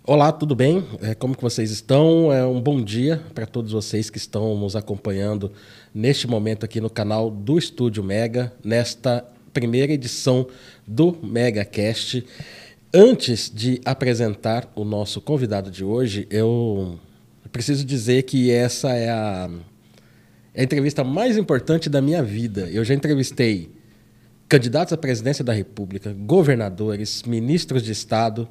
Olá, tudo bem? Como que vocês estão? Um bom dia para todos vocês que estão nos acompanhando neste momento aqui no canal do Estúdio Mega, nesta primeira edição do MegaCast. Antes de apresentar o nosso convidado de hoje, eu preciso dizer que essa é a entrevista mais importante da minha vida. Eu já entrevistei candidatos à presidência da República, governadores, ministros de Estado,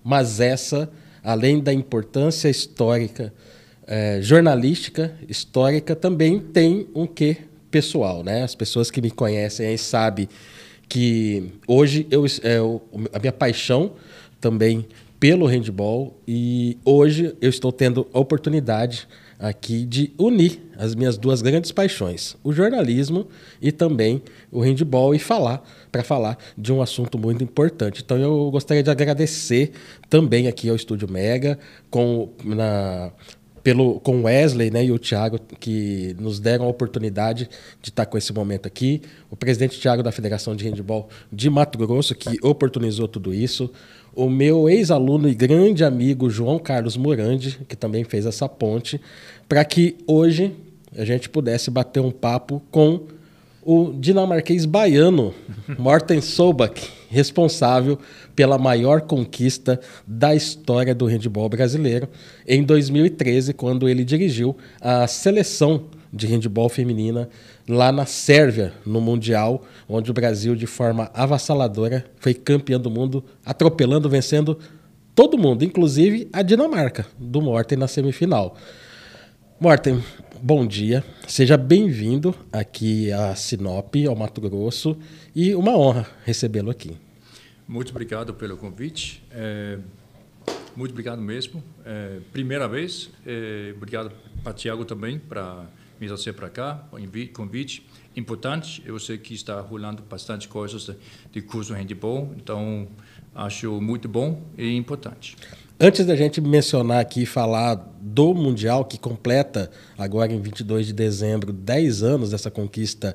mas essa, além da importância histórica, jornalística, histórica, também tem um quê pessoal, né? As pessoas que me conhecem aí sabem que hoje a minha paixão também pelo handball, e hoje eu estou tendo a oportunidade aqui de unir as minhas duas grandes paixões, o jornalismo e também o handball, e para falar de um assunto muito importante. Então eu gostaria de agradecer também aqui ao Estúdio Mega, com o Wesley, né, e o Thiago, que nos deram a oportunidade de estar com esse momento aqui. O presidente Thiago da Federação de Handball de Mato Grosso, que oportunizou tudo isso. O meu ex-aluno e grande amigo João Carlos Morandi, que também fez essa ponte, para que hoje a gente pudesse bater um papo com o dinamarquês baiano, Morten Solbakk, responsável pela maior conquista da história do handball brasileiro, em 2013, quando ele dirigiu a seleção de handball feminina lá na Sérvia, no Mundial, onde o Brasil, de forma avassaladora, foi campeão do mundo, atropelando, vencendo todo mundo, inclusive a Dinamarca, do Morten na semifinal. Morten, bom dia. Seja bem-vindo aqui a Sinop, ao Mato Grosso, e uma honra recebê-lo aqui. Muito obrigado pelo convite. Muito obrigado mesmo. Primeira vez. Obrigado a Thiago também para me trazer para cá. Convite importante. Eu sei que está rolando bastante coisas de curso de handball, então acho muito bom e importante. Antes da gente mencionar aqui e falar do Mundial, que completa agora em 22 de dezembro 10 anos dessa conquista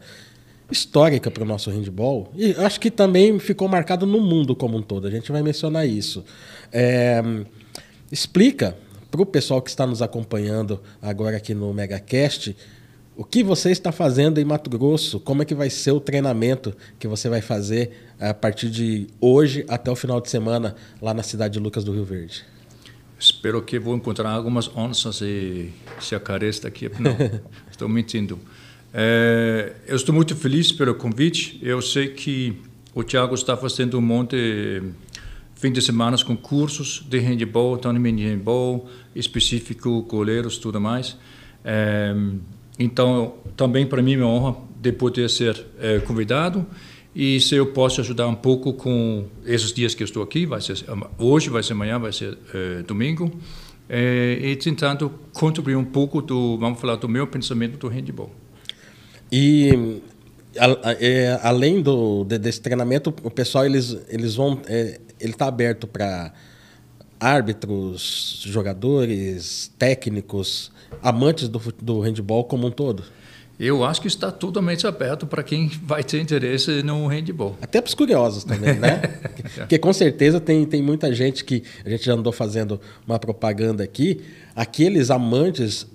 histórica para o nosso handball, e acho que também ficou marcado no mundo como um todo, a gente vai mencionar isso. Explica para o pessoal que está nos acompanhando agora aqui no MegaCast o que você está fazendo em Mato Grosso, como é que vai ser o treinamento que você vai fazer a partir de hoje até o final de semana lá na cidade de Lucas do Rio Verde. Espero que vou encontrar algumas onças e se apareça aqui. Não, estou mentindo. Eu estou muito feliz pelo convite. Eu sei que o Thiago está fazendo um monte de fim de semana com cursos de handball, também de handball, específico, goleiros, tudo mais. Então, também para mim é uma honra de poder ser convidado, e se eu posso ajudar um pouco com esses dias que eu estou aqui, vai ser hoje, vai ser amanhã, vai ser domingo, e tentando contribuir um pouco vamos falar, do meu pensamento do handball. E além desse treinamento, o pessoal ele está aberto para árbitros, jogadores, técnicos, amantes do handball como um todo? Eu acho que está totalmente aberto para quem vai ter interesse no handball. Até para os curiosos também, né? Porque com certeza tem muita gente que a gente já andou fazendo uma propaganda aqui. Aqueles amantes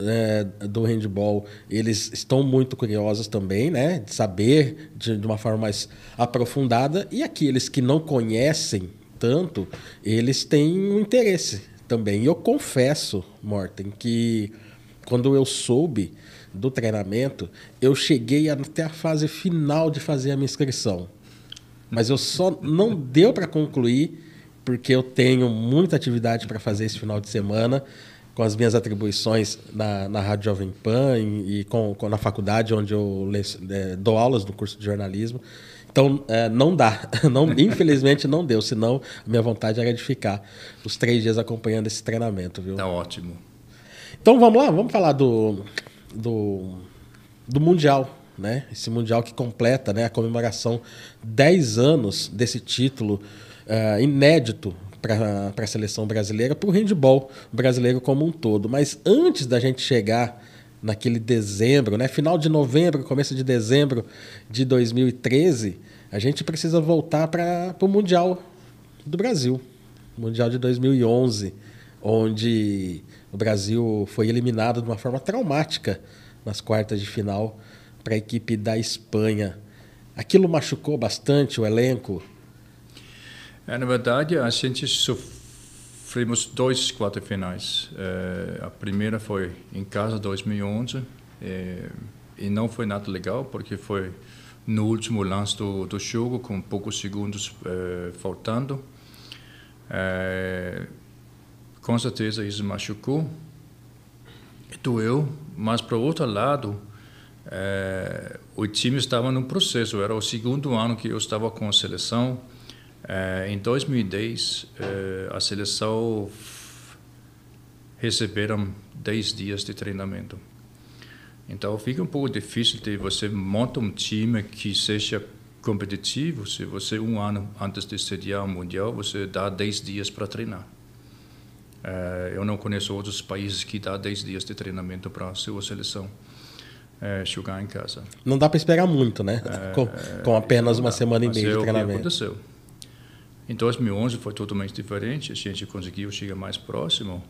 do handball, eles estão muito curiosos também, né? De saber de uma forma mais aprofundada. E aqueles que não conhecem tanto, eles têm um interesse também. E eu confesso, Morten, que quando eu soube do treinamento, eu cheguei até a fase final de fazer a minha inscrição. Mas eu só não deu para concluir, porque eu tenho muita atividade para fazer esse final de semana, com as minhas atribuições na Rádio Jovem Pan e na faculdade, onde eu dou aulas no curso de jornalismo. Então, não dá. Infelizmente, não deu. Senão, a minha vontade era de ficar os 3 dias acompanhando esse treinamento. Viu? Tá ótimo. Então, vamos lá. Vamos falar do Mundial, né? Esse Mundial que completa, né, a comemoração 10 anos desse título inédito para a seleção brasileira, para o handball brasileiro como um todo. Mas antes da gente chegar naquele dezembro, né, final de novembro, começo de dezembro de 2013, a gente precisa voltar para o Mundial do Brasil, Mundial de 2011. onde o Brasil foi eliminado de uma forma traumática nas quartas de final para a equipe da Espanha. Aquilo machucou bastante o elenco? Na verdade, a gente sofremos 2 quartas-finais. A primeira foi em casa, 2011, e não foi nada legal, porque foi no último lance do jogo, com poucos segundos faltando. Com certeza isso machucou, doeu, mas, para o outro lado, o time estava num processo. Era o segundo ano que eu estava com a seleção. Em 2010, a seleção receberam 10 dias de treinamento. Então fica um pouco difícil de você montar um time que seja competitivo se você, um ano antes de sediar o Mundial, você dá 10 dias para treinar. Eu não conheço outros países que dão 10 dias de treinamento para a sua seleção jogar em casa. Não dá para esperar muito, né? Com apenas uma semana e meia de treinamento. Aconteceu. Em 2011 foi totalmente diferente. A gente conseguiu chegar mais próximo.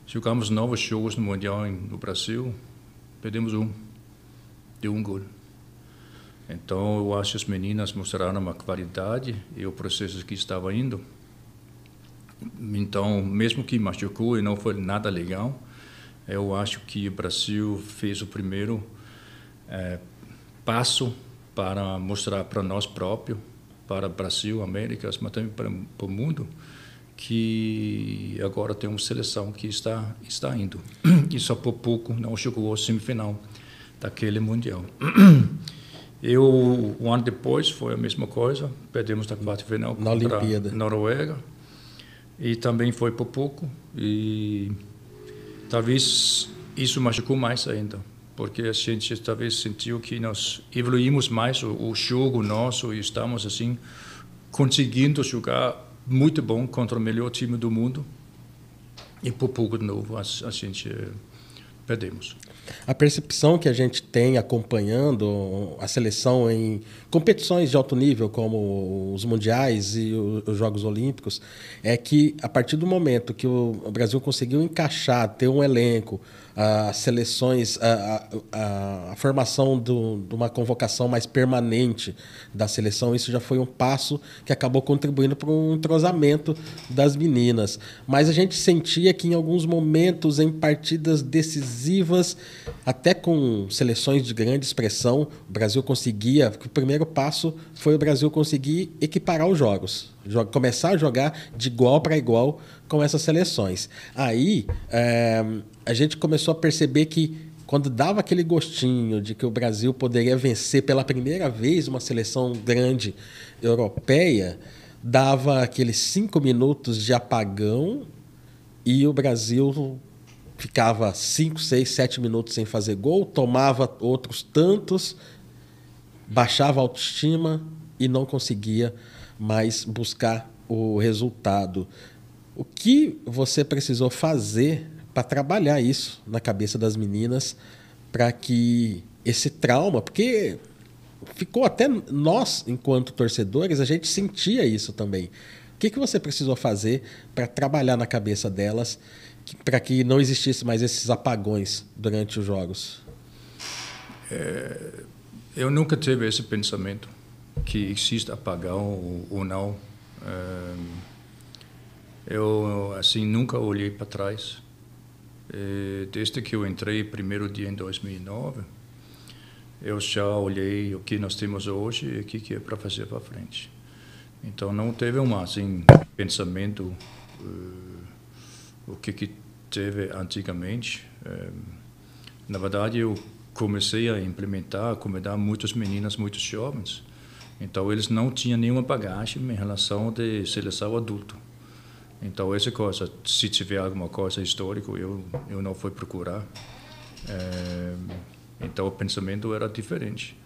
Jogamos 9 jogos no Mundial no Brasil, perdemos de um gol. Então, eu acho que as meninas mostraram uma qualidade e o processo que estava indo. Então, mesmo que machucou e não foi nada legal, eu acho que o Brasil fez o primeiro passo para mostrar para nós próprios, para o Brasil, Américas, mas também para o mundo, que agora tem uma seleção que está indo. E só por pouco não chegou à semifinal daquele Mundial. Um ano depois foi a mesma coisa, perdemos na quarta-final contra a Noruega, e também foi por pouco, e talvez isso machucou mais ainda, porque a gente talvez sentiu que nós evoluímos mais o jogo nosso e estamos assim conseguindo jogar muito bom contra o melhor time do mundo, e por pouco de novo a gente perdemos. A percepção que a gente tem acompanhando a seleção em competições de alto nível, como os mundiais e os Jogos Olímpicos, é que a partir do momento que o Brasil conseguiu encaixar, ter um elenco, as seleções, a formação de uma convocação mais permanente da seleção, isso já foi um passo que acabou contribuindo para um entrosamento das meninas. Mas a gente sentia que em alguns momentos, em partidas decisivas, até com seleções de grande expressão, o Brasil conseguia, o primeiro passo foi o Brasil conseguir equiparar os jogos, começar a jogar de igual para igual com essas seleções. Aí a gente começou a perceber que quando dava aquele gostinho de que o Brasil poderia vencer pela primeira vez uma seleção grande europeia, dava aqueles 5 minutos de apagão e o Brasil ficava 5, 6, 7 minutos sem fazer gol, tomava outros tantos, baixava a autoestima e não conseguia mais buscar o resultado. O que você precisou fazer para trabalhar isso na cabeça das meninas, para que esse trauma, porque ficou até nós, enquanto torcedores, a gente sentia isso também. O que você precisou fazer para trabalhar na cabeça delas, para que não existisse mais esses apagões durante os jogos? Eu nunca tive esse pensamento que existe apagão ou não. Eu assim nunca olhei para trás. Desde que eu entrei primeiro dia em 2009, eu já olhei o que nós temos hoje e o que é para fazer para frente. Então não teve assim pensamento o que teve antigamente. Na verdade, eu comecei a acomodar muitas meninas, muitos jovens. Então eles não tinham nenhuma bagagem em relação de seleção adulto. Então essa coisa, se tiver alguma coisa histórica, eu não fui procurar. Então o pensamento era diferente.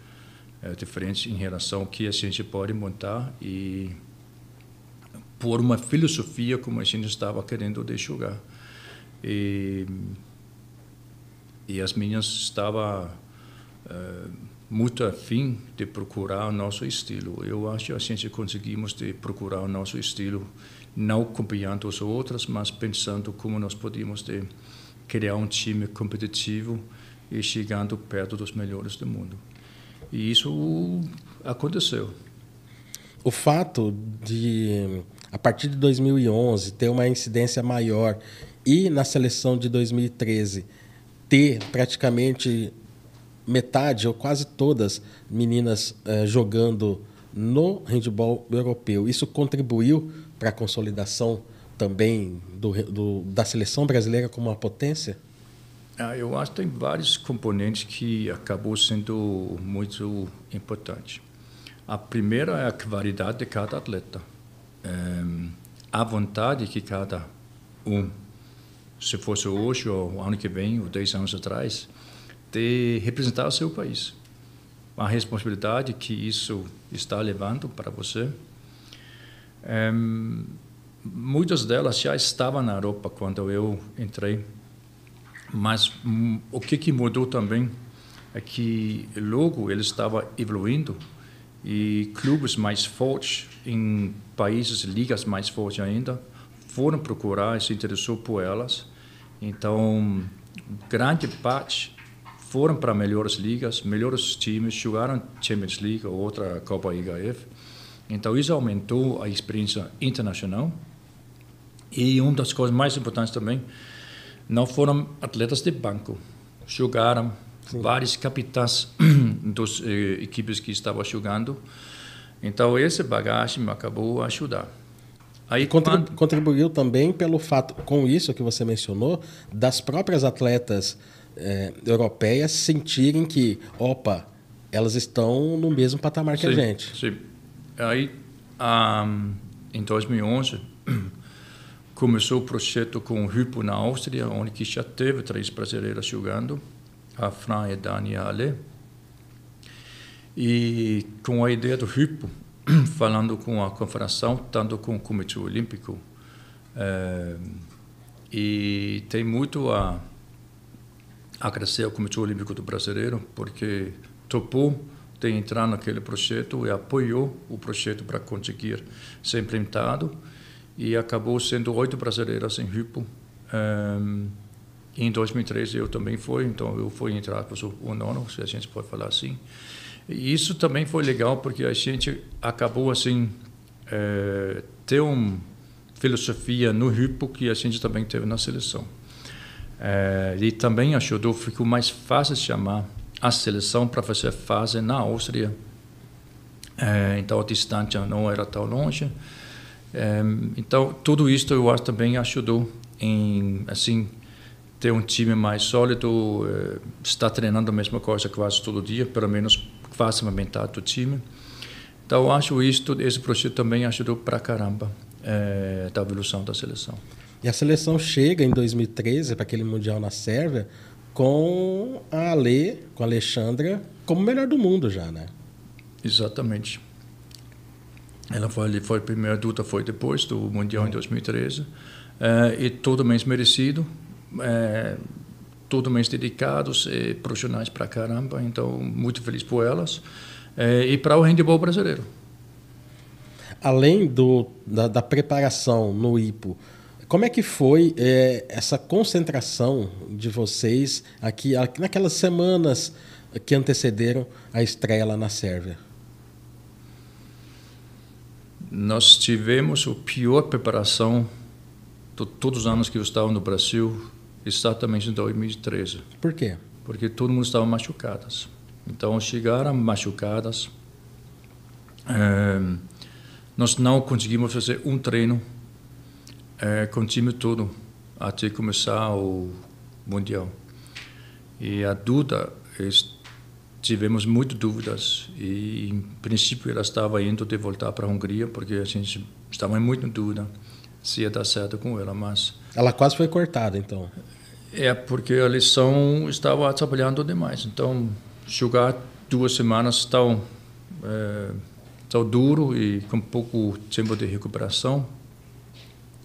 Diferente em relação ao que a gente pode montar e por uma filosofia como a gente estava querendo de jogar. E as meninas estavam muito afim de procurar o nosso estilo. Eu acho que a gente conseguimos de procurar o nosso estilo, não copiando os outros, mas pensando como nós podíamos de criar um time competitivo e chegando perto dos melhores do mundo. E isso aconteceu. O fato de, a partir de 2011, ter uma incidência maior e na seleção de 2013 ter praticamente metade ou quase todas meninas jogando no handebol europeu, isso contribuiu para a consolidação também da seleção brasileira como uma potência? Eu acho que tem vários componentes que acabou sendo muito importante. A primeira é a qualidade de cada atleta. A vontade que cada se fosse hoje ou ano que vem, ou 10 anos atrás, de representar o seu país. A responsabilidade que isso está levando para você. Muitas delas já estavam na Europa quando eu entrei, mas o que mudou também é que logo ele estava evoluindo e clubes mais fortes em países, ligas mais fortes ainda, foram procurar e se interessou por elas. Então, grande parte foram para melhores ligas, melhores times, jogaram Champions League ou outra Copa IHF. Então, isso aumentou a experiência internacional. E uma das coisas mais importantes também, não foram atletas de banco. Jogaram vários capitães das equipes que estavam jogando. Então, essa bagagem me acabou ajudando. Aí, contribuiu também pelo fato, com isso que você mencionou, das próprias atletas europeias sentirem que, elas estão no mesmo patamar que a gente. Sim. Aí, em 2011, começou o projeto com o Hypo na Áustria, onde já teve 3 brasileiras jogando, a Fran, a Dani e a Ale. E com a ideia do Hypo, falando com a confederação, tanto com o Comitê Olímpico, e tem muito a agradecer ao Comitê Olímpico do Brasileiro, porque topou de entrar naquele projeto e apoiou o projeto para conseguir ser implementado, e acabou sendo 8 brasileiras em Hypo. Em 2013 eu também fui, então eu fui entrar para o nono, se a gente pode falar assim. E isso também foi legal, porque a gente acabou assim ter uma filosofia no Hypo que a gente também teve na seleção. E também ajudou, ficou mais fácil chamar a seleção para fazer fase na Áustria. Então a distância não era tão longe. Então tudo isso eu acho também ajudou em assim ter um time mais sólido, estar treinando a mesma coisa quase todo dia, pelo menos quase uma metade do time. Então eu acho esse projeto também ajudou pra caramba da evolução da seleção. E a seleção chega em 2013 para aquele Mundial na Sérvia com a Ale, com a Alexandra, como melhor do mundo já, né? Exatamente. Ela foi a primeira adulta, foi depois do Mundial em 2013. E totalmente merecido, totalmente dedicados e profissionais pra caramba. Então, muito feliz por elas. E para o handebol brasileiro. Além da preparação no IPO, como é que foi essa concentração de vocês aqui naquelas semanas que antecederam a estreia lá na Sérvia? Nós tivemos a pior preparação de todos os anos que eu estava no Brasil, exatamente em 2013. Por quê? Porque todo mundo estava machucadas. Então, chegaram machucadas. Nós não conseguimos fazer um treino com o time todo até começar o Mundial. E a dúvida, tivemos muitas dúvidas e, em princípio, ela estava indo de voltar para a Hungria, porque a gente estava muito em dúvida se ia dar certo com ela, mas... Ela quase foi cortada, então. Porque a lição estava atrapalhando demais. Então, jogar 2 semanas tão duro e com pouco tempo de recuperação.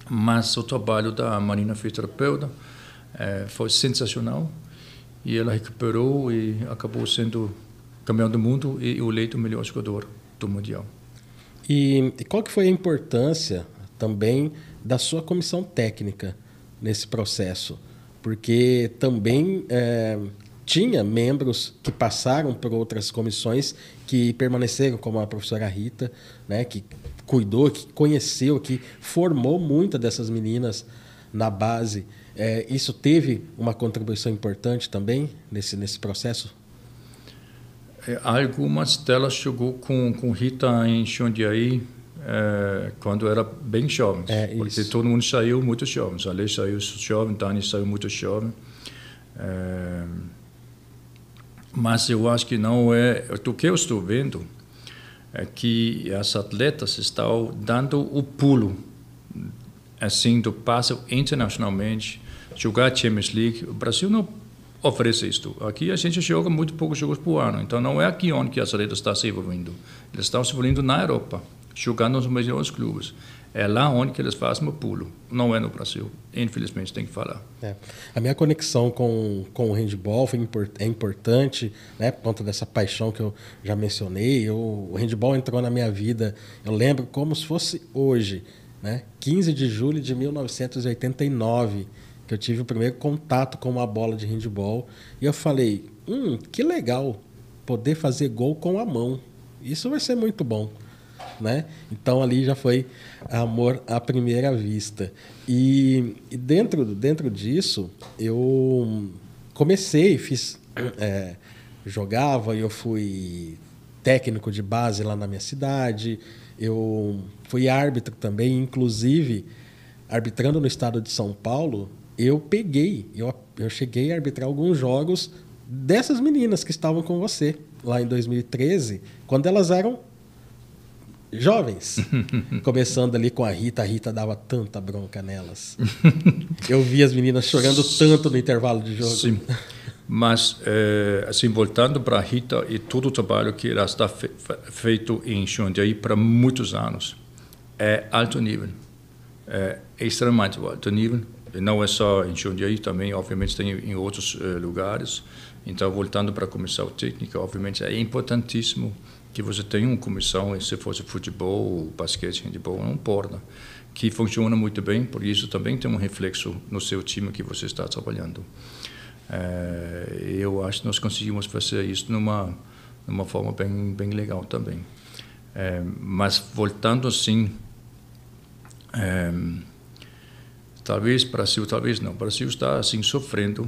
Mas o trabalho da Marina, fisioterapeuta, foi sensacional. E ela recuperou e acabou sendo campeão do mundo e eleito o melhor jogador do Mundial. E qual que foi a importância também da sua comissão técnica nesse processo? Porque também tinha membros que passaram por outras comissões que permaneceram, como a professora Rita, né, que cuidou, que conheceu, que formou muitas dessas meninas na base. Isso teve uma contribuição importante também nesse processo? Algumas delas chegou com Rita em Jundiaí quando era bem jovens. Porque todo mundo saiu muito jovens. A Lei saiu jovem, Dani saiu muito jovem. Mas eu acho que não é... O que eu estou vendo é que as atletas estão dando o pulo assim, do passo internacionalmente, jogar Champions League. O Brasil não oferece isto. Aqui a gente joga muito poucos jogos por ano, então não é aqui onde as atletas estão se envolvendo. Eles estão se envolvendo na Europa, jogando nos melhores clubes. É lá onde eles fazem o pulo, não é no Brasil. Infelizmente, tem que falar. A minha conexão com o handball é importante, né, por conta dessa paixão que eu já mencionei. O handball entrou na minha vida, eu lembro como se fosse hoje, né, 15 de julho de 1989, que eu tive o primeiro contato com uma bola de handball. E eu falei, que legal poder fazer gol com a mão. Isso vai ser muito bom. Né? Então ali já foi amor à primeira vista. E dentro disso eu comecei, jogava, eu fui técnico de base lá na minha cidade, eu fui árbitro também, inclusive arbitrando no estado de São Paulo, eu cheguei a arbitrar alguns jogos dessas meninas que estavam com você lá em 2013, quando elas eram jovens, começando ali com a Rita dava tanta bronca nelas. Eu vi as meninas chorando tanto no intervalo de jogo. Sim, mas assim, voltando para a Rita e todo o trabalho que ela está feito em Jundiaí para muitos anos, é alto nível, é extremamente alto nível. E não é só em Jundiaí, também, obviamente, tem em outros lugares. Então, voltando para a comissão técnica, obviamente, é importantíssimo que você tenha uma comissão, se fosse futebol, basquete, handebol, não importa, que funciona muito bem, por isso também tem um reflexo no seu time que você está trabalhando. Eu acho que nós conseguimos fazer isso numa forma bem legal também. Mas voltando assim, talvez Brasil, talvez não, o Brasil está assim sofrendo,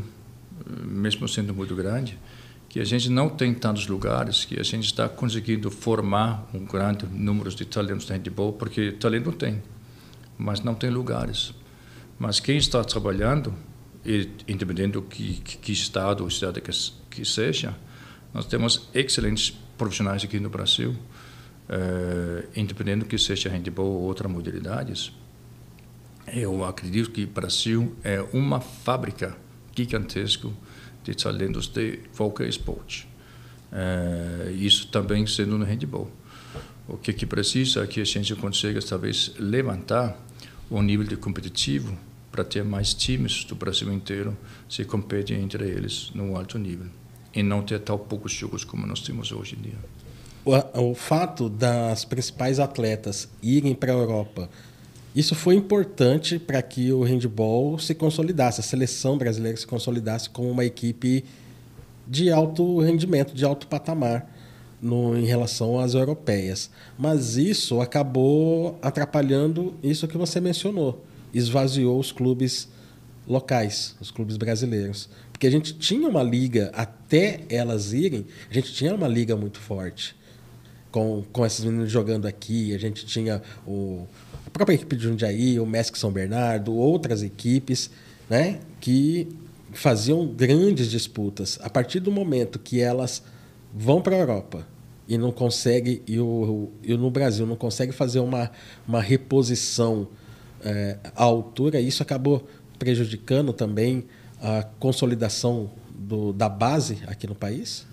mesmo sendo muito grande, que a gente não tem tantos lugares, que a gente está conseguindo formar um grande número de talentos de handebol, porque talento tem, mas não tem lugares. Mas quem está trabalhando, independente do que estado ou cidade que seja, nós temos excelentes profissionais aqui no Brasil, independente do que seja handebol ou outras modalidades. Eu acredito que o Brasil é uma fábrica gigantesca de talentos de qualquer esporte. Isso também sendo no handebol. O que precisa é que a gente consiga, talvez, levantar o nível de competitivo para ter mais times do Brasil inteiro se competem entre eles no alto nível e não ter tão poucos jogos como nós temos hoje em dia. O fato das principais atletas irem para a Europa, isso foi importante para que o handebol se consolidasse, a seleção brasileira se consolidasse como uma equipe de alto rendimento, de alto patamar em relação às europeias. Mas isso acabou atrapalhando isso que você mencionou, esvaziou os clubes locais, os clubes brasileiros. Porque a gente tinha uma liga, até elas irem, a gente tinha uma liga muito forte. Com esses meninos jogando aqui, a gente tinha a própria equipe de Jundiaí, o MESC São Bernardo, outras equipes, né, que faziam grandes disputas. A partir do momento que elas vão para a Europa e não conseguem, e no Brasil não consegue fazer uma reposição à altura, isso acabou prejudicando também a consolidação da base aqui no país?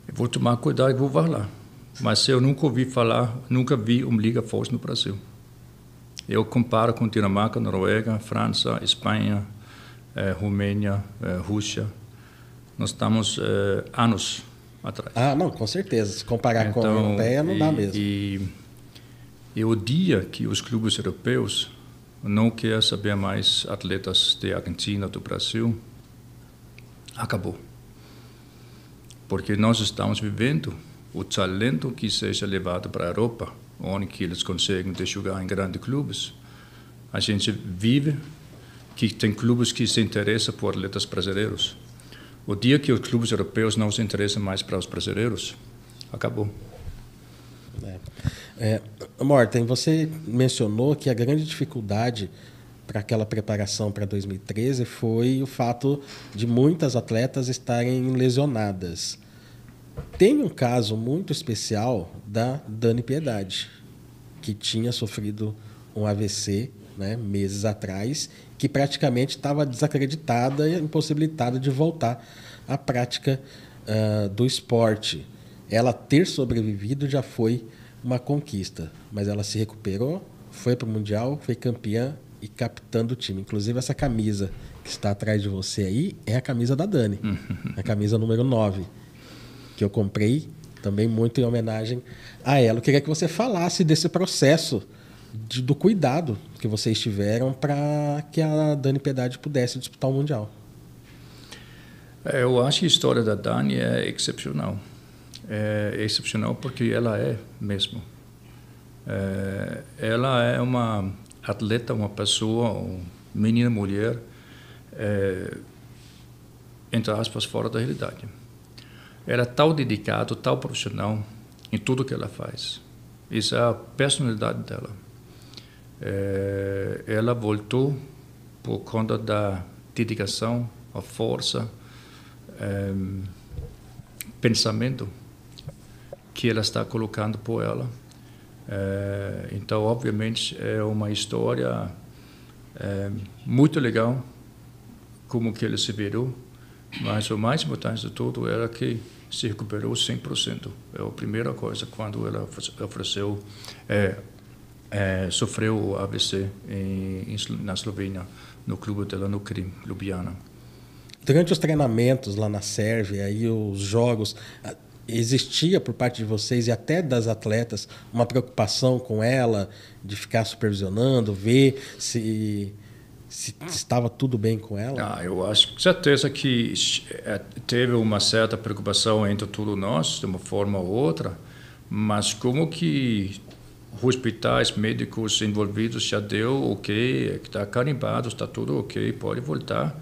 Eu vou tomar cuidado e vou falar. Mas eu nunca ouvi falar, nunca vi uma liga forte no Brasil. Eu comparo com Dinamarca, Noruega, França, Espanha, Romênia, Rússia. Nós estamos anos atrás. Ah, não, com certeza. Se comparar com a europeia, não dá mesmo. E o dia que os clubes europeus não querem saber mais atletas da Argentina, do Brasil, acabou. Porque nós estamos vivendo o talento que seja levado para a Europa, onde que eles conseguem jogar em grandes clubes. A gente vive que tem clubes que se interessam por atletas brasileiros. O dia que os clubes europeus não se interessam mais para os brasileiros, acabou. Morten, você mencionou que a grande dificuldade para aquela preparação para 2013 foi o fato de muitas atletas estarem lesionadas. Tem um caso muito especial da Dani Piedade, que tinha sofrido um AVC, né, meses atrás, que praticamente estava desacreditada e impossibilitada de voltar à prática do esporte. Ela ter sobrevivido já foi uma conquista, mas ela se recuperou, foi para o Mundial, foi campeã e capitã do time. Inclusive, essa camisa que está atrás de você aí é a camisa da Dani, a camisa número 9, que eu comprei também muito em homenagem a ela. Eu queria que você falasse desse processo do cuidado que vocês tiveram para que a Dani Piedade pudesse disputar o Mundial. Eu acho que a história da Dani é excepcional. É excepcional porque ela é mesmo. Ela é uma atleta, uma pessoa, uma menina, mulher, entre aspas, fora da realidade. Ela é tão dedicada, tão profissional em tudo que ela faz. Isso é a personalidade dela. Ela voltou por conta da dedicação, a força, pensamento que ela está colocando por ela. Então, obviamente, é uma história muito legal, como que ele se virou, mas o mais importante de tudo era que se recuperou 100%. É a primeira coisa quando ela sofreu o AVC na Eslovênia, no clube dela, no Krim, Ljubljana. Durante os treinamentos lá na Sérvia e os jogos, existia por parte de vocês e até das atletas uma preocupação com ela, de ficar supervisionando, ver se estava tudo bem com ela? Eu acho com certeza que teve uma certa preocupação entre todos nós, de uma forma ou outra, mas como que hospitais, médicos envolvidos já deu ok, está carimbado, está tudo ok, pode voltar.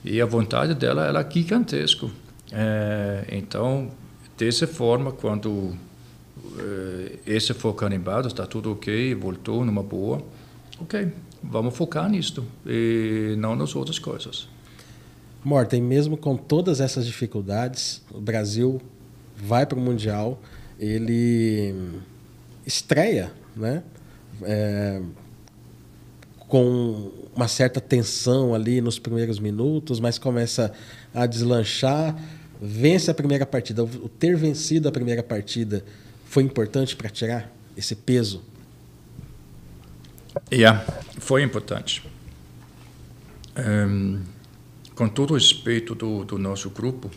E a vontade dela era gigantesca. Então, dessa forma, quando esse foi carimbado, está tudo ok, voltou numa boa, ok, vamos focar nisto e não nas outras coisas. Morten, mesmo com todas essas dificuldades, o Brasil vai para o Mundial, ele estreia, né? Com uma certa tensão ali nos primeiros minutos, mas começa a deslanchar, vence a primeira partida. O ter vencido a primeira partida foi importante para tirar esse peso? Foi importante. Com todo o respeito do nosso grupo,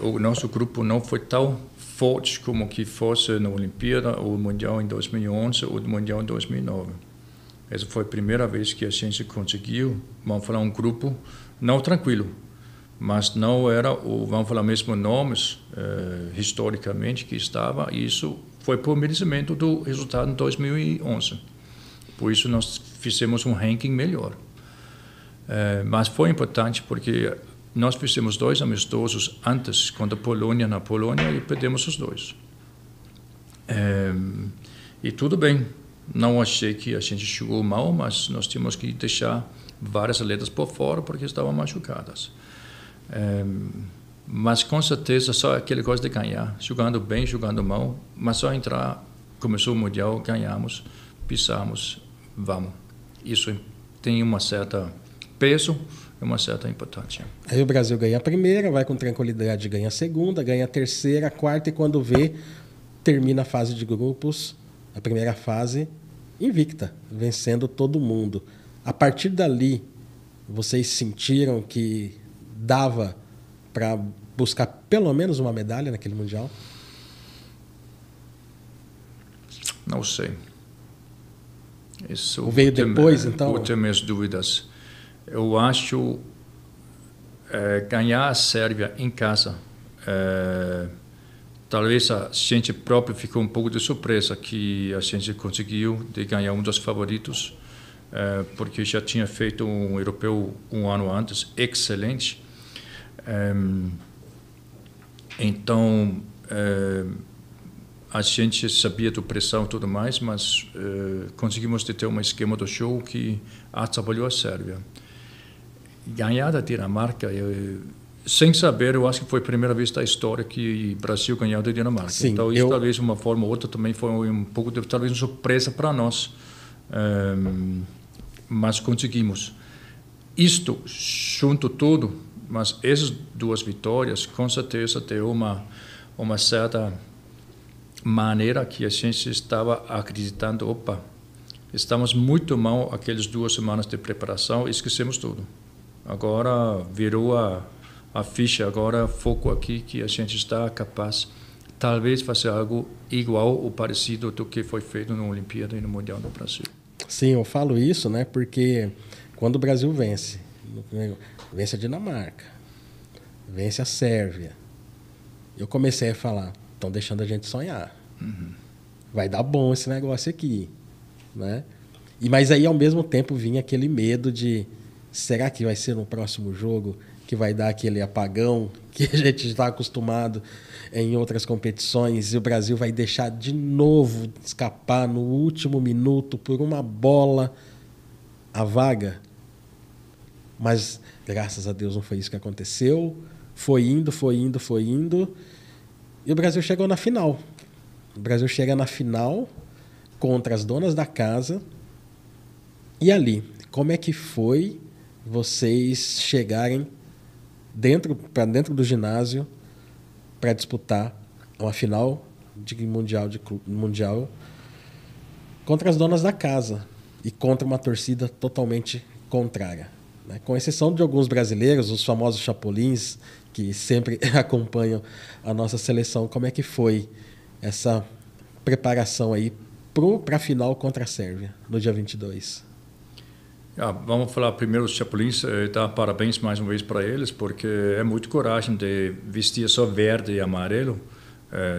o nosso grupo não foi tão forte como que fosse na Olimpíada, ou Mundial em 2011 ou o Mundial em 2009. Essa foi a primeira vez que a gente conseguiu, vamos falar, um grupo não tranquilo, mas não era, vamos falar mesmo, nomes historicamente que estava, e isso foi por merecimento do resultado em 2011. Por isso nós fizemos um ranking melhor. Mas foi importante porque nós fizemos 2 amistosos antes, contra a Polônia, na Polônia, e perdemos os 2. E tudo bem, não achei que a gente jogou mal, mas nós tínhamos que deixar várias atletas por fora porque estavam machucadas. Mas com certeza só aquele coisa de ganhar, jogando bem, jogando mal, mas só entrar, começou o Mundial, ganhamos, pisamos, vamos. Isso tem uma certa peso e uma certa importância. Aí o Brasil ganha a primeira, vai com tranquilidade, ganha a segunda, ganha a terceira, a quarta, e quando vê, termina a fase de grupos, a primeira fase, invicta, vencendo todo mundo. A partir dali, vocês sentiram que dava para buscar pelo menos uma medalha naquele Mundial? Não sei. Isso veio depois, então? Vou ter minhas dúvidas. Eu acho ganhar a Sérvia em casa. Talvez a gente próprio ficou um pouco de surpresa que a gente conseguiu de ganhar um dos favoritos, porque já tinha feito um europeu um ano antes, excelente. Então, a gente sabia da pressão e tudo mais, mas conseguimos ter um esquema do jogo que atrapalhou a Sérvia. Ganhar da Dinamarca, sem saber, eu acho que foi a primeira vez da história que o Brasil ganhou da Dinamarca. Sim, então, isso talvez de uma forma ou outra também foi um pouco, talvez, uma surpresa para nós. Mas conseguimos. Isto, junto tudo, mas essas duas vitórias, com certeza, deu uma certa maneira que a gente estava acreditando, opa, estamos muito mal aquelas 2 semanas de preparação e esquecemos tudo. Agora virou a ficha, agora foco aqui que a gente está capaz, talvez fazer algo igual ou parecido do que foi feito na Olimpíada e no Mundial do Brasil. Sim, eu falo isso, né, porque quando o Brasil vence a Dinamarca, vence a Sérvia, eu comecei a falar, estão deixando a gente sonhar. Vai dar bom esse negócio aqui, né? Mas aí, ao mesmo tempo, vinha aquele medo de será que vai ser no próximo jogo que vai dar aquele apagão que a gente está acostumado em outras competições e o Brasil vai deixar de novo escapar no último minuto por uma bola a vaga? Mas, graças a Deus, não foi isso que aconteceu. Foi indo. E o Brasil chegou na final. O Brasil chega na final contra as donas da casa. E ali, como é que foi vocês chegarem para dentro do ginásio para disputar uma final de mundial contra as donas da casa e contra uma torcida totalmente contrária, né? Com exceção de alguns brasileiros, os famosos chapulins, que sempre acompanham a nossa seleção. Como é que foi essa preparação aí para a final contra a Sérvia, no dia 22? Vamos falar primeiro dos chapulins, dar parabéns mais uma vez para eles, porque é muito coragem de vestir só verde e amarelo,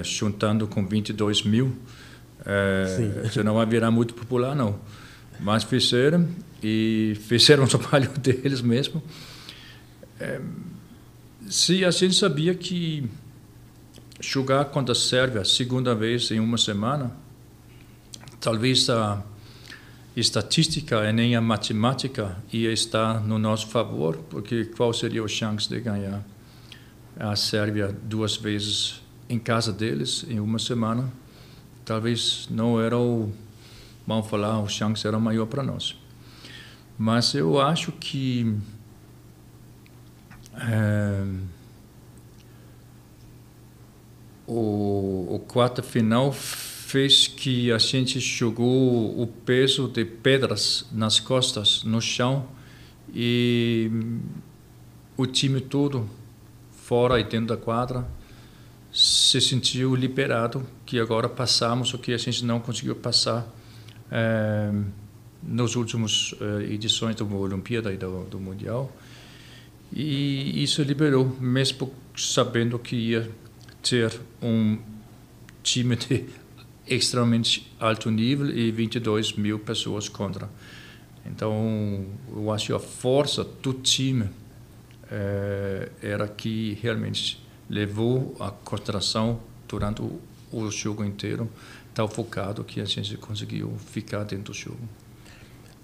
juntando com 22 mil. Você não vai virar muito popular, não. Mas fizeram, e fizeram o trabalho deles mesmo. Se a gente sabia que jogar contra a Sérvia segunda vez em uma semana, talvez a estatística e nem a matemática ia estar no nosso favor, porque qual seria a chance de ganhar a Sérvia 2 vezes em casa deles em uma semana? Talvez não era vamos falar, a chance era maior para nós. Mas eu acho que o quarto final fez que a gente jogou o peso de pedras nas costas, no chão, e o time todo, fora e dentro da quadra, se sentiu liberado, que agora passamos o que a gente não conseguiu passar nas últimas edições da Olimpíada e do Mundial. E isso liberou, mesmo sabendo que ia ter um time de extremamente alto nível e 22 mil pessoas contra. Então, eu acho que a força do time era que realmente levou a concentração durante o jogo inteiro, tão focado que a gente conseguiu ficar dentro do jogo.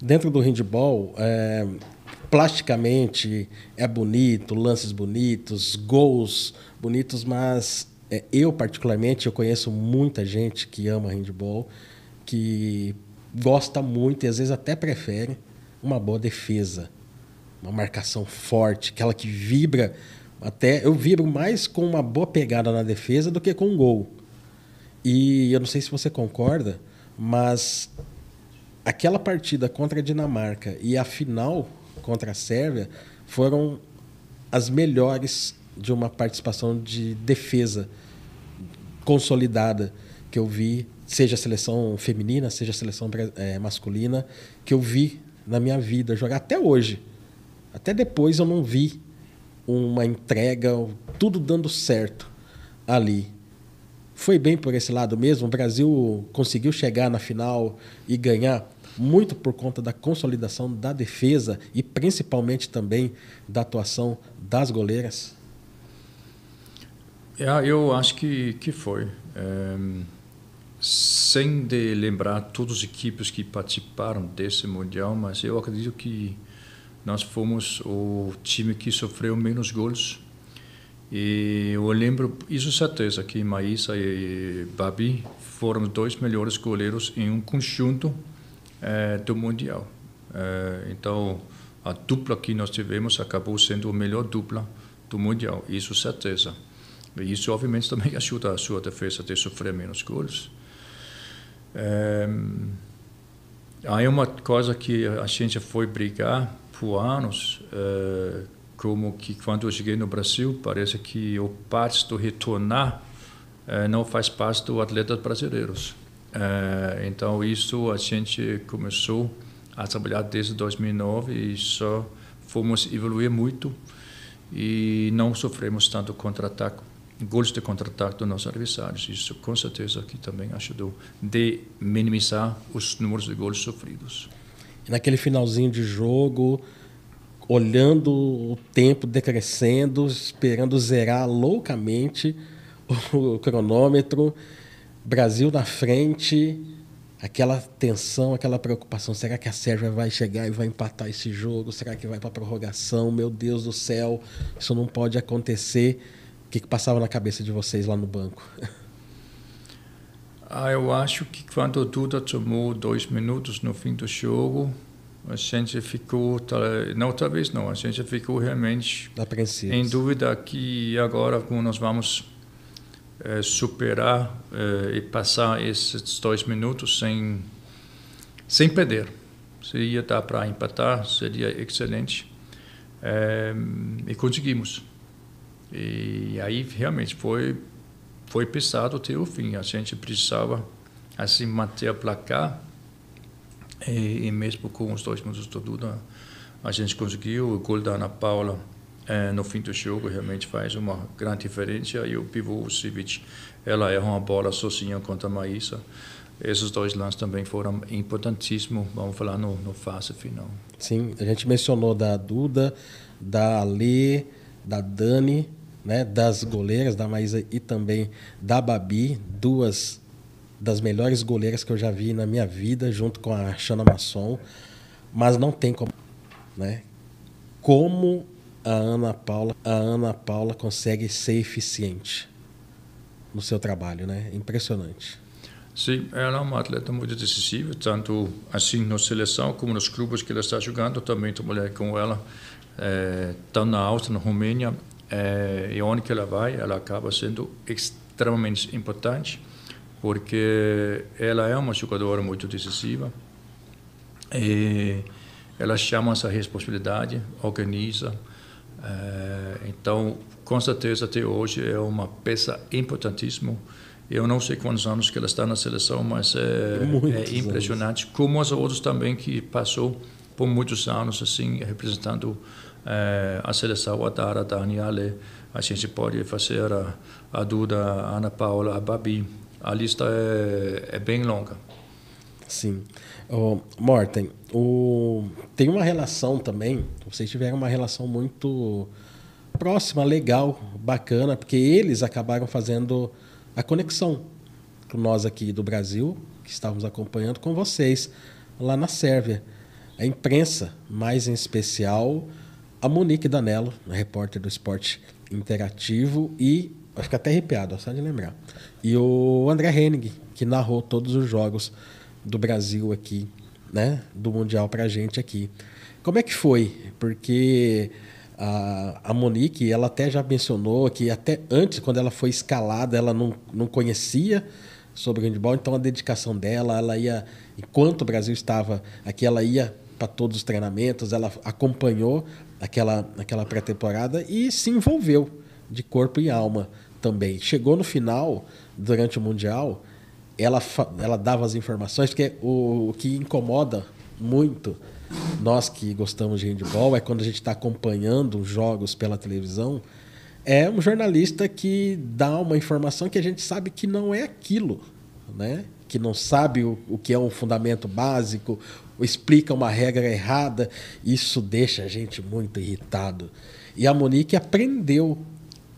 Dentro do handball, plasticamente é bonito, lances bonitos, gols bonitos, mas eu particularmente, eu conheço muita gente que ama handball, que gosta muito e às vezes até prefere uma boa defesa, uma marcação forte, aquela que vibra. Até eu vibro mais com uma boa pegada na defesa do que com um gol. E eu não sei se você concorda, mas aquela partida contra a Dinamarca e a final contra a Sérvia foram as melhores de uma participação de defesa consolidada que eu vi, seja a seleção feminina, seja a seleção masculina, que eu vi na minha vida jogar até hoje. Até depois eu não vi uma entrega, tudo dando certo ali. Foi bem por esse lado mesmo. O Brasil conseguiu chegar na final e ganhar muito por conta da consolidação da defesa e principalmente também da atuação das goleiras. Eu acho que foi. Sem de lembrar todas as equipes que participaram desse Mundial, mas eu acredito que nós fomos o time que sofreu menos gols. E eu lembro, isso certeza, que Maísa e Babi foram os 2 melhores goleiros em um conjunto do Mundial. Então, a dupla que nós tivemos acabou sendo a melhor dupla do Mundial, isso certeza. E isso, obviamente, também ajuda a sua defesa a sofrer menos gols. Aí uma coisa que a gente foi brigar por anos, como que quando eu cheguei no Brasil, parece que o parte do retornar não faz parte dos atletas brasileiros. Então, isso a gente começou a trabalhar desde 2009 e só fomos evoluir muito e não sofremos tanto contra-ataque, gols de contra-ataque dos nossos adversários. Isso, com certeza, que também ajudou de minimizar os números de gols sofridos. E naquele finalzinho de jogo, olhando o tempo decrescendo, esperando zerar loucamente o cronômetro, Brasil na frente, aquela tensão, aquela preocupação. Será que a Sérvia vai chegar e vai empatar esse jogo? Será que vai para a prorrogação? Meu Deus do céu, isso não pode acontecer. O que passava na cabeça de vocês lá no banco? Eu acho que quando o Duda tomou 2 minutos no fim do jogo, a gente ficou, talvez não, a gente ficou realmente em dúvida que agora como nós vamos superar e passar esses 2 minutos sem perder. Se ia dar para empatar, seria excelente. E conseguimos. E aí realmente foi pesado até o fim. A gente precisava assim manter o placar e mesmo com os 2 minutos do Duda a gente conseguiu. O gol da Ana Paula no fim do jogo realmente faz uma grande diferença. E o pivô Sivic, ela erra uma bola sozinha contra a Maísa. Esses 2 lances também foram importantíssimos, vamos falar no fase final. Sim, a gente mencionou da Duda, da Alê, da Dani, né, das goleiras, da Maísa e também da Babi, 2 das melhores goleiras que eu já vi na minha vida, junto com a Xana Masson, mas não tem como, né? Como a Ana Paula consegue ser eficiente no seu trabalho, né? Impressionante. Sim, ela é uma atleta muito decisiva, tanto assim na seleção como nos clubes que ela está jogando. Também trabalhei com ela, tanto na Áustria, na Romênia, e onde ela vai, ela acaba sendo extremamente importante, porque ela é uma jogadora muito decisiva, e ela chama essa responsabilidade, organiza. Então, com certeza, até hoje é uma peça importantíssima. Eu não sei quantos anos que ela está na seleção, mas é impressionante. Anos. Como as outras também que passou por muitos anos assim representando a seleção, a Dara, a Dani, a Ale. A gente pode fazer a Duda, a Ana Paula, a Babi. A lista é bem longa. Sim. Morten, tem uma relação também, vocês tiveram uma relação muito próxima, legal, bacana, porque eles acabaram fazendo a conexão com nós aqui do Brasil, que estávamos acompanhando, com vocês lá na Sérvia. A imprensa, mais em especial, a Monique Danello, a repórter do Esporte Interativo, e acho que até arrepiado, só de lembrar. E o André Henning, que narrou todos os jogos do Brasil aqui, né, do Mundial pra gente aqui. Como é que foi? Porque a Monique, ela até já mencionou que até antes, quando ela foi escalada, ela não conhecia sobre o handball, então a dedicação dela, ela ia, enquanto o Brasil estava aqui, ela ia para todos os treinamentos, ela acompanhou aquela pré-temporada e se envolveu de corpo e alma também. Chegou no final, durante o Mundial, ela dava as informações, porque o que incomoda muito nós que gostamos de handball é quando a gente está acompanhando os jogos pela televisão, é um jornalista que dá uma informação que a gente sabe que não é aquilo, né? Que não sabe o que é um fundamento básico, ou explica uma regra errada. Isso deixa a gente muito irritado. E a Monique aprendeu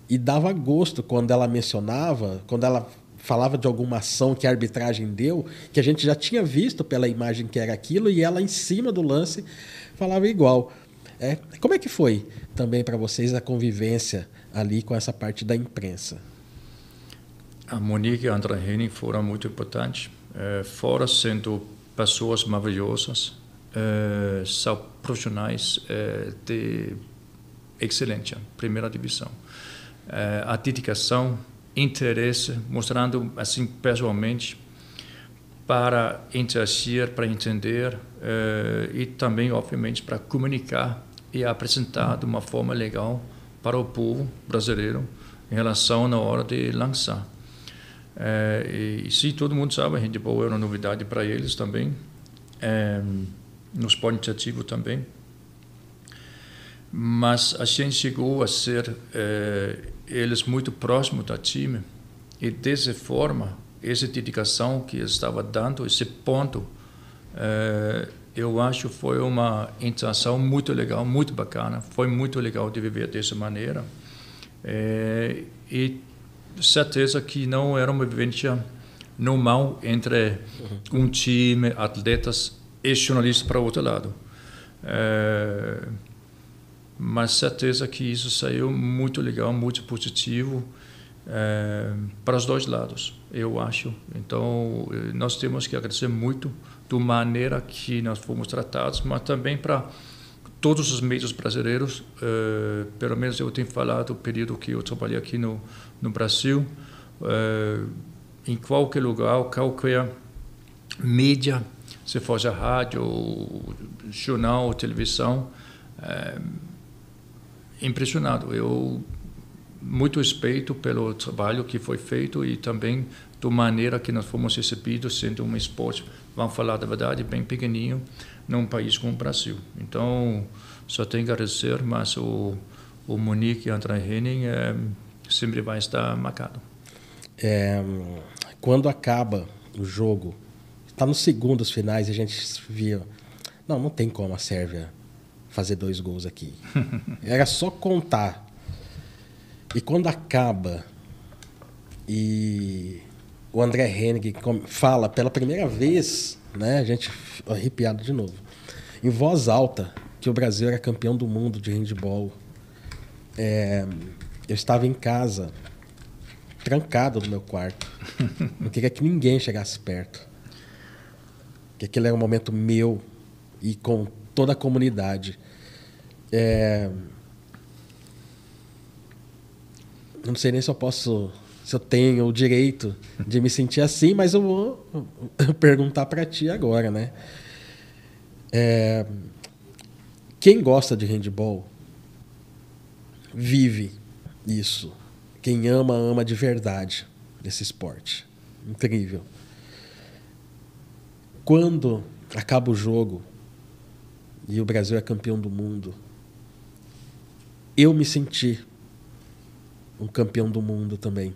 e dava gosto quando ela mencionava, quando ela falava de alguma ação que a arbitragem deu, que a gente já tinha visto pela imagem que era aquilo, e ela, em cima do lance, falava igual. Como é que foi também para vocês a convivência ali com essa parte da imprensa? A Monique e a André Henning foram muito importantes, fora sendo pessoas maravilhosas, são profissionais de excelência, primeira divisão. A dedicação, interesse, mostrando assim pessoalmente para interagir, para entender e também, obviamente, para comunicar e apresentar de uma forma legal para o povo brasileiro em relação na hora de lançar. E sim, todo mundo sabe, a handball é uma novidade para eles também, no esporte iniciativo também. Mas a gente chegou a ser eles muito próximos do time, e dessa forma, essa dedicação que eles estavam dando, esse ponto, eu acho que foi uma interação muito legal, muito bacana, foi muito legal de viver dessa maneira, e certeza que não era uma vivência normal entre um time, atletas e jornalistas para o outro lado. Mas certeza que isso saiu muito legal, muito positivo para os dois lados, eu acho. Então, nós temos que agradecer muito da maneira que nós fomos tratados, mas também para todos os meios brasileiros, pelo menos eu tenho falado o período que eu trabalhei aqui no Brasil, em qualquer lugar, qualquer mídia, se fosse a rádio, jornal, televisão, impressionado. Eu muito respeito pelo trabalho que foi feito e também da maneira que nós fomos recebidos, sendo um esporte, vamos falar da verdade, bem pequenininho, num país como o Brasil. Então, só tenho que agradecer, mas o Monique e André Henning sempre vai estar marcado. Quando acaba o jogo, está nos segundos finais, a gente via, não tem como a Sérvia fazer 2 gols aqui. Era só contar. E quando acaba e o André Henning fala pela primeira vez, né, a gente arrepiado de novo, em voz alta, que o Brasil era campeão do mundo de handball. Eu estava em casa, trancado no meu quarto. Não queria que ninguém chegasse perto. Porque aquele era um momento meu e com toda a comunidade. Não sei nem se eu tenho o direito de me sentir assim, mas eu vou perguntar para ti agora, né? Quem gosta de handball vive isso. Quem ama, ama de verdade esse esporte. Incrível. Quando acaba o jogo e o Brasil é campeão do mundo, eu me senti um campeão do mundo também.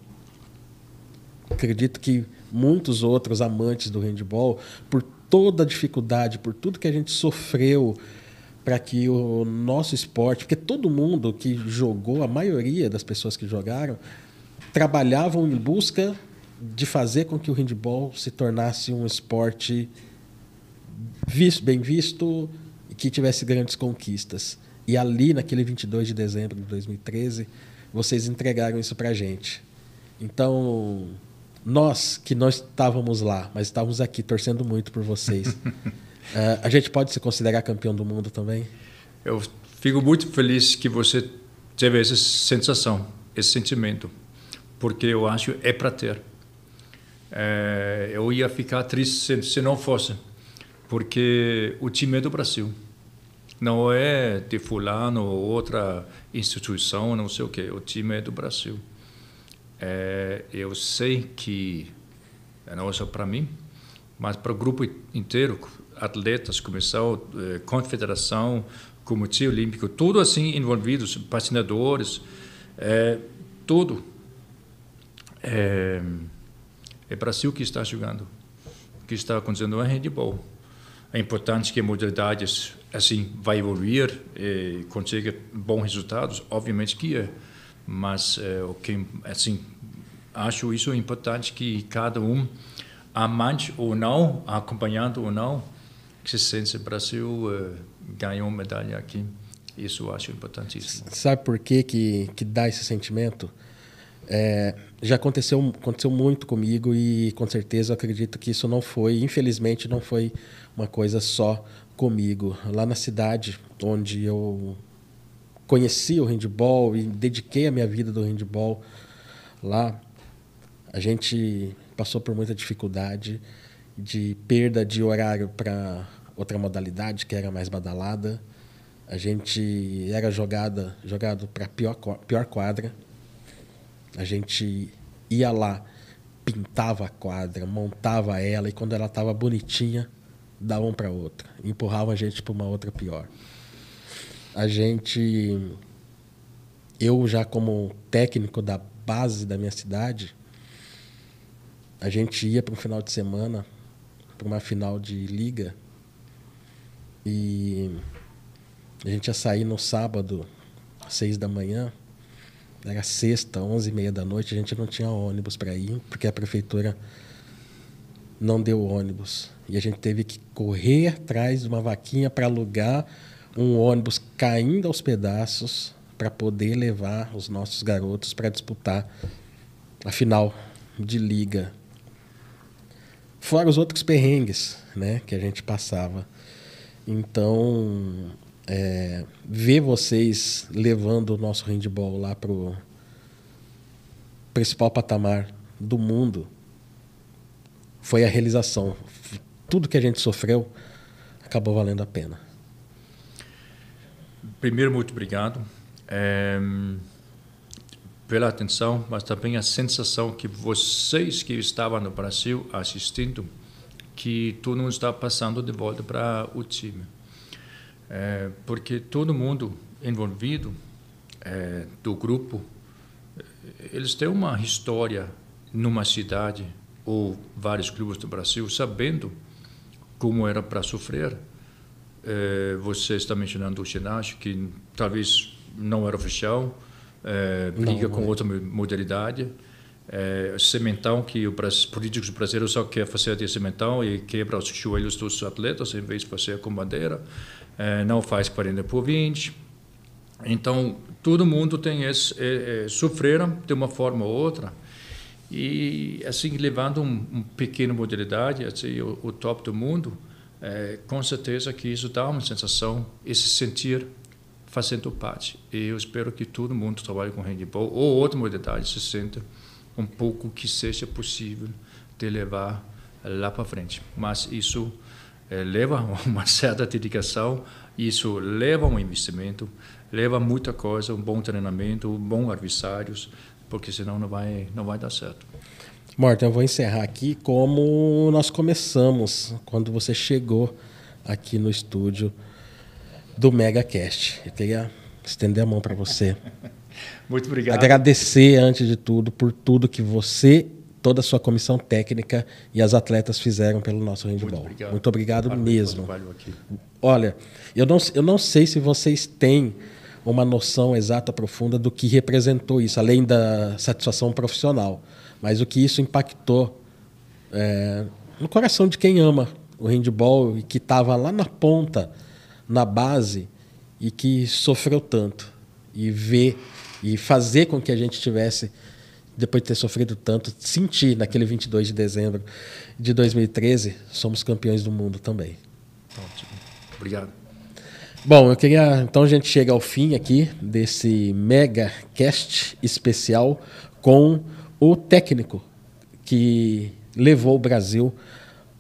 Acredito que muitos outros amantes do handball, por toda a dificuldade, por tudo que a gente sofreu para que o nosso esporte, porque todo mundo que jogou, a maioria das pessoas que jogaram, trabalhavam em busca de fazer com que o handball se tornasse um esporte bem visto e que tivesse grandes conquistas. E ali, naquele 22 de dezembro de 2013, vocês entregaram isso para a gente. Então, nós que não estávamos lá, mas estávamos aqui torcendo muito por vocês, a gente pode se considerar campeão do mundo também? Eu fico muito feliz que você teve essa sensação, esse sentimento, porque eu acho que é para ter. Eu ia ficar triste se não fosse, porque o time é do Brasil. Não é de fulano ou outra instituição, não sei o quê. O time é do Brasil. Eu sei que, não é só para mim, mas para o grupo inteiro, atletas, comissão, confederação, comitê olímpico, tudo assim envolvidos, patrocinadores, tudo. É Brasil que está jogando, que está acontecendo é handebol. É importante que modalidades assim vai evoluir e consiga bons resultados, obviamente que é, mas o que assim acho isso importante que cada um, amante ou não, acompanhando ou não, que se sente o Brasil ganhou uma medalha aqui. Isso eu acho importantíssimo. Sabe por que dá esse sentimento? Já aconteceu muito comigo e com certeza eu acredito que isso não foi, infelizmente, não foi uma coisa só comigo. Lá na cidade onde eu conheci o handebol e dediquei a minha vida do handebol, lá a gente passou por muita dificuldade de perda de horário para outra modalidade que era mais badalada. A gente era jogado para pior quadra. A gente ia lá, pintava a quadra, montava ela e quando ela estava bonitinha, dava um para outra. Empurrava a gente para uma outra pior. Eu já como técnico da base da minha cidade, a gente ia para um final de semana, para uma final de liga, e a gente ia sair no sábado, às 6 da manhã, era sexta, 11h30 da noite, a gente não tinha ônibus para ir, porque a prefeitura não deu ônibus. E a gente teve que correr atrás de uma vaquinha para alugar um ônibus caindo aos pedaços para poder levar os nossos garotos para disputar a final de liga. Fora os outros perrengues, né, que a gente passava. Então, ver vocês levando o nosso handebol lá para o principal patamar do mundo foi a realização. Tudo que a gente sofreu acabou valendo a pena. Primeiro, muito obrigado pela atenção, mas também a sensação que vocês que estavam no Brasil assistindo, que tudo não está passando de volta para o time. Porque todo mundo envolvido do grupo, eles têm uma história numa cidade ou vários clubes do Brasil, sabendo como era para sofrer. Você está mencionando o ginásio, que talvez não era oficial, briga com outra modalidade. Cementão, que os políticos brasileiros só querem fazer de cementão e quebra os joelhos dos atletas em vez de fazer com bandeira. Não faz 40/20. Então, todo mundo tem sofreram de uma forma ou outra. E, assim, levando um pequeno modalidade, assim, o top do mundo, com certeza que isso dá uma sensação, esse sentir fazendo parte. E eu espero que todo mundo que trabalha com handebol ou outra modalidade se sinta um pouco que seja possível de levar lá para frente. Mas isso leva uma certa dedicação, isso leva um investimento, leva muita coisa, um bom treinamento, bons adversários, porque senão não vai dar certo. Morten, eu vou encerrar aqui como nós começamos, quando você chegou aqui no estúdio do MegaCast. Eu queria estender a mão para você. Muito obrigado. Agradecer, antes de tudo, por tudo que você, toda a sua comissão técnica e as atletas fizeram pelo nosso handebol. Muito obrigado mesmo. Olha, eu não sei se vocês têm uma noção exata, profunda do que representou isso, além da satisfação profissional, mas o que isso impactou no coração de quem ama o handebol e que estava lá na ponta, na base, e que sofreu tanto. E ver e fazer com que a gente tivesse, depois de ter sofrido tanto, sentir naquele 22 de dezembro de 2013, somos campeões do mundo também. Ótimo. Obrigado. Bom, então a gente chega ao fim aqui desse MegaCast especial com o técnico que levou o Brasil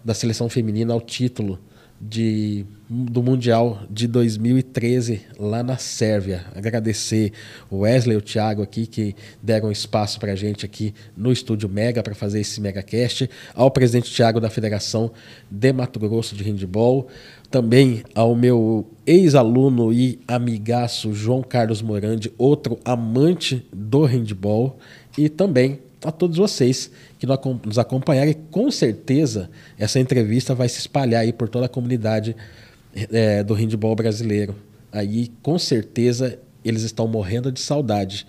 da seleção feminina ao título do Mundial de 2013 lá na Sérvia. Agradecer o Wesley e o Thiago aqui que deram espaço para a gente aqui no Estúdio Mega para fazer esse MegaCast, ao presidente Thiago da Federação de Mato Grosso de Handebol, também ao meu ex-aluno e amigaço João Carlos Morandi, outro amante do handebol, e também a todos vocês que nos acompanharam, e com certeza essa entrevista vai se espalhar aí por toda a comunidade do handebol brasileiro. Aí, com certeza, eles estão morrendo de saudade.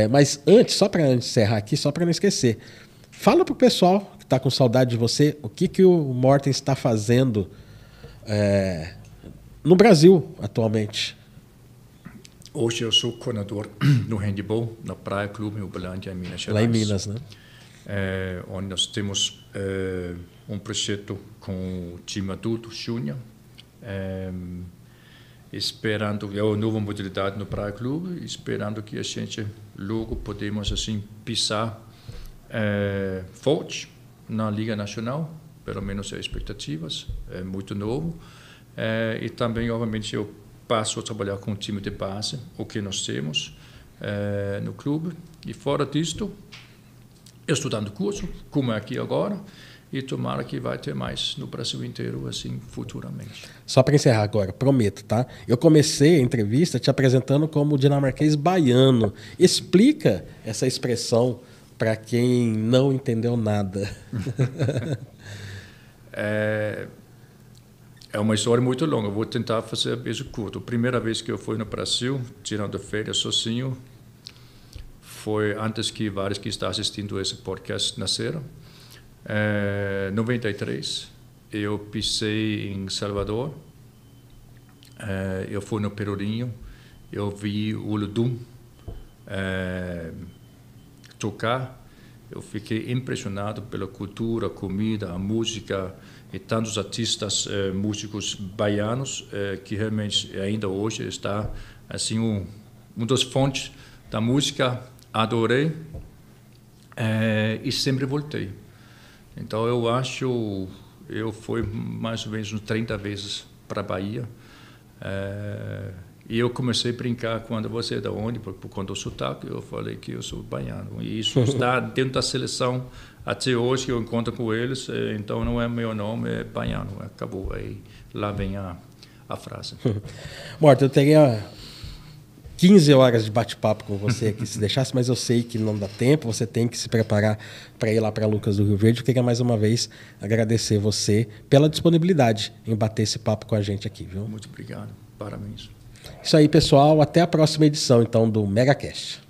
Mas antes, só para encerrar aqui, só para não esquecer, fala para o pessoal que está com saudade de você, o que o Morten está fazendo no Brasil atualmente. Hoje eu sou coordenador no handebol, na Praia Clube Uberlândia, em Minas Gerais. Lá em Minas, né? Onde nós temos um projeto com o time adulto, júnior, esperando, é uma nova modalidade no Praia Clube, esperando que a gente logo podemos assim pisar forte na Liga Nacional, pelo menos as expectativas, é muito novo. E também, obviamente, eu passo a trabalhar com o time de base, o que nós temos no clube. E fora disto, estudando curso, como é aqui agora, e tomara que vai ter mais no Brasil inteiro, assim, futuramente. Só para encerrar agora, prometo, tá? Eu comecei a entrevista te apresentando como dinamarquês baiano. Explica essa expressão para quem não entendeu nada. É uma história muito longa, vou tentar fazer isso curto. A primeira vez que eu fui no Brasil, tirando férias sozinho, foi antes que vários que estão assistindo esse podcast nasceram. Em 93, eu pisei em Salvador, eu fui no Pelourinho, eu vi o Olodum tocar, eu fiquei impressionado pela cultura, a comida, a música e tantos artistas, músicos baianos, que realmente ainda hoje está assim uma das fontes da música. Adorei e sempre voltei. Então eu acho, eu fui mais ou menos uns 30 vezes para a Bahia. E eu comecei a brincar quando você é da onde, por conta do sotaque, eu falei que eu sou baiano. E isso está dentro da seleção até hoje, que eu encontro com eles. Então não é meu nome, é baiano. Acabou. Aí lá vem a frase. Morten, eu teria 15 horas de bate-papo com você aqui, se deixasse, mas eu sei que não dá tempo, você tem que se preparar para ir lá para Lucas do Rio Verde. Eu queria mais uma vez agradecer você pela disponibilidade em bater esse papo com a gente aqui, viu? Muito obrigado. Parabéns. Isso aí, pessoal. Até a próxima edição, então, do MegaCast.